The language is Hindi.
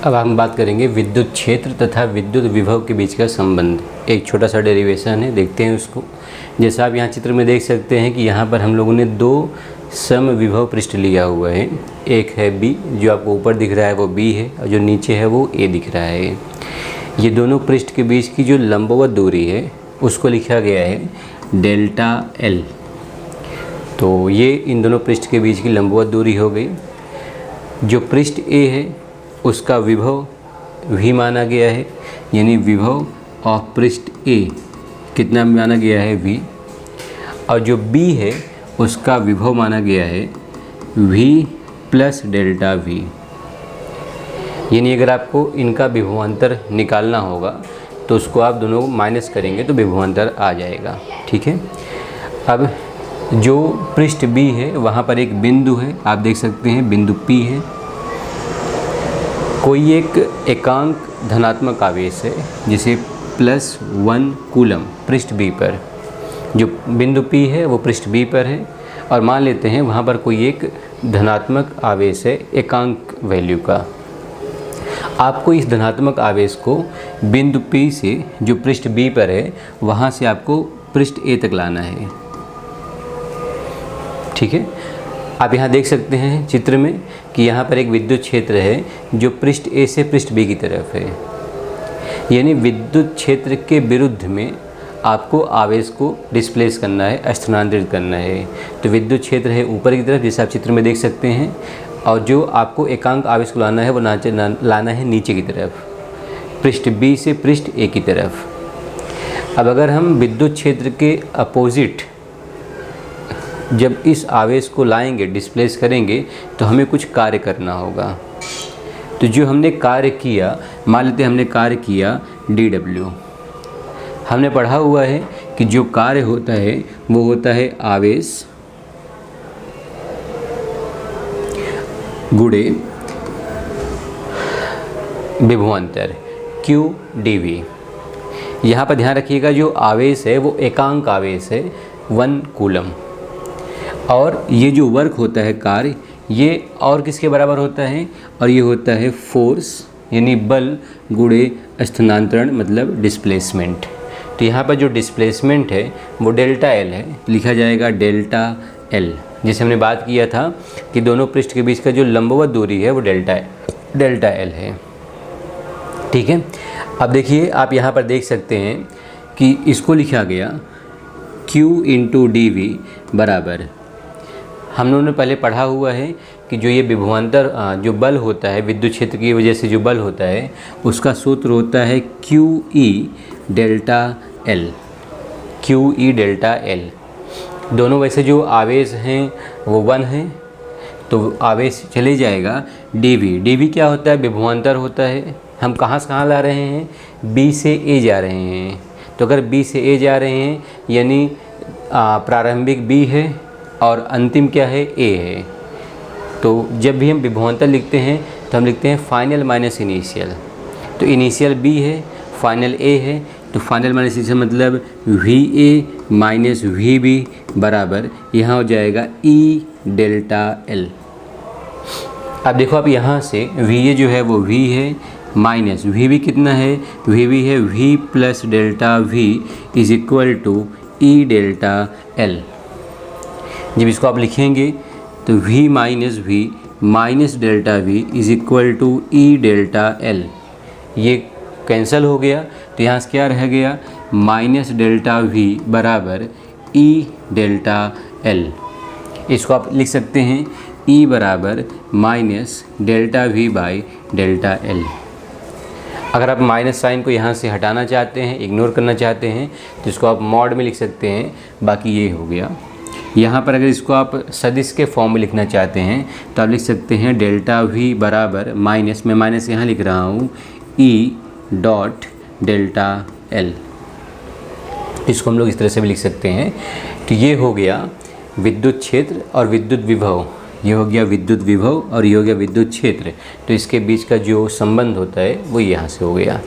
अब हम बात करेंगे विद्युत क्षेत्र तथा विद्युत विभव के बीच का संबंध। एक छोटा सा डेरिवेशन है, देखते हैं उसको। जैसा आप यहाँ चित्र में देख सकते हैं कि यहाँ पर हम लोगों ने दो सम विभव पृष्ठ लिया हुआ है। एक है B, जो आपको ऊपर दिख रहा है वो B है, और जो नीचे है वो A दिख रहा है। ये दोनों पृष्ठ के बीच की जो लंबवत दूरी है उसको लिखा गया है डेल्टा L। तो ये इन दोनों पृष्ठ के बीच की लंबवत दूरी हो गई। जो पृष्ठ A है उसका विभव V माना गया है, यानी विभव ऑफ पृष्ठ A कितना माना गया है V, और जो B है उसका विभव माना गया है V प्लस डेल्टा V। यानी अगर आपको इनका विभवांतर निकालना होगा तो उसको आप दोनों माइनस करेंगे तो विभवांतर आ जाएगा। ठीक है। अब जो पृष्ठ B है वहाँ पर एक बिंदु है, आप देख सकते हैं बिंदु P है। कोई एक एकांक धनात्मक आवेश है जिसे +1 कूलम पृष्ठ B पर, जो बिंदु P है वो पृष्ठ B पर है, और मान लेते हैं वहाँ पर कोई एक धनात्मक आवेश है एकांक वैल्यू का। आपको इस धनात्मक आवेश को बिंदु P से जो पृष्ठ B पर है वहाँ से आपको पृष्ठ A तक लाना है। ठीक है। आप यहाँ देख सकते हैं चित्र में कि यहाँ पर एक विद्युत क्षेत्र है जो पृष्ठ A से पृष्ठ B की तरफ है। यानी विद्युत क्षेत्र के विरुद्ध में आपको आवेश को डिस्प्लेस करना है, स्थानांतरित करना है। तो विद्युत क्षेत्र है ऊपर की तरफ, जैसे आप चित्र में देख सकते हैं, और जो आपको एकांक आवेश को लाना है वो लाना है नीचे की तरफ, पृष्ठ B से पृष्ठ A की तरफ। अब अगर हम विद्युत क्षेत्र के अपोजिट जब इस आवेश को लाएंगे, डिस्प्लेस करेंगे, तो हमें कुछ कार्य करना होगा। तो जो हमने कार्य किया, मान लेते हैं हमने कार्य किया dW। हमने पढ़ा हुआ है कि जो कार्य होता है वो होता है आवेश गुणे विभवांतर QdV। यहाँ पर ध्यान रखिएगा जो आवेश है वो एकांक आवेश है 1 कूलम, और ये जो वर्क होता है कार्य, ये और किसके बराबर होता है, और ये होता है फोर्स यानी बल गुणे स्थानांतरण मतलब डिस्प्लेसमेंट। तो यहाँ पर जो डिस्प्लेसमेंट है वो डेल्टा L है, लिखा जाएगा डेल्टा L। जैसे हमने बात किया था कि दोनों पृष्ठ के बीच का जो लंबवत दूरी है वो डेल्टा L है। ठीक है। अब देखिए आप यहाँ पर देख सकते हैं कि इसको लिखा गया Q इंटू dV बराबर, हम लोगों ने पहले पढ़ा हुआ है कि जो ये विभवांतर जो बल होता है विद्युत क्षेत्र की वजह से जो बल होता है उसका सूत्र होता है QE delta L। QE delta L। दोनों वैसे जो आवेश हैं वो 1 हैं, तो आवेश चले जाएगा dV। dV क्या होता है, विभवांतर होता है। हम कहाँ से कहाँ ला रहे हैं, B से A जा रहे हैं। तो अगर B से A जा रहे हैं यानी प्रारंभिक B है और अंतिम क्या है, A है। तो जब भी हम विभवांतर लिखते हैं तो हम लिखते हैं फाइनल माइनस इनिशियल। तो इनिशियल B है, फाइनल A है, तो फाइनल माइनस इनिशियल मतलब VA माइनस VB बराबर यहाँ हो जाएगा E डेल्टा L। अब देखो आप यहाँ से VA जो है वो V है, माइनस VB कितना है, VB है V plus delta V is equal to E delta L। जब इसको आप लिखेंगे तो V minus V minus delta V is equal to E delta L। ये कैंसिल हो गया, तो यहाँ से क्या रह गया, माइनस डेल्टा V बराबर E डेल्टा L। इसको आप लिख सकते हैं E बराबर minus delta V by delta L। अगर आप माइनस साइन को यहाँ से हटाना चाहते हैं, इग्नोर करना चाहते हैं, तो इसको आप मॉड में लिख सकते हैं। बाकी ये हो गया। यहाँ पर अगर इसको आप सदिश के फॉर्म में लिखना चाहते हैं तो आप लिख सकते हैं डेल्टा V बराबर माइनस, मैं माइनस यहाँ लिख रहा हूँ, E डॉट डेल्टा L। इसको हम लोग इस तरह से भी लिख सकते हैं। तो ये हो गया विद्युत क्षेत्र और विद्युत विभव, ये हो गया विद्युत विभव और ये हो गया विद्युत क्षेत्र। तो इसके बीच का जो संबंध होता है वो यहाँ से हो गया।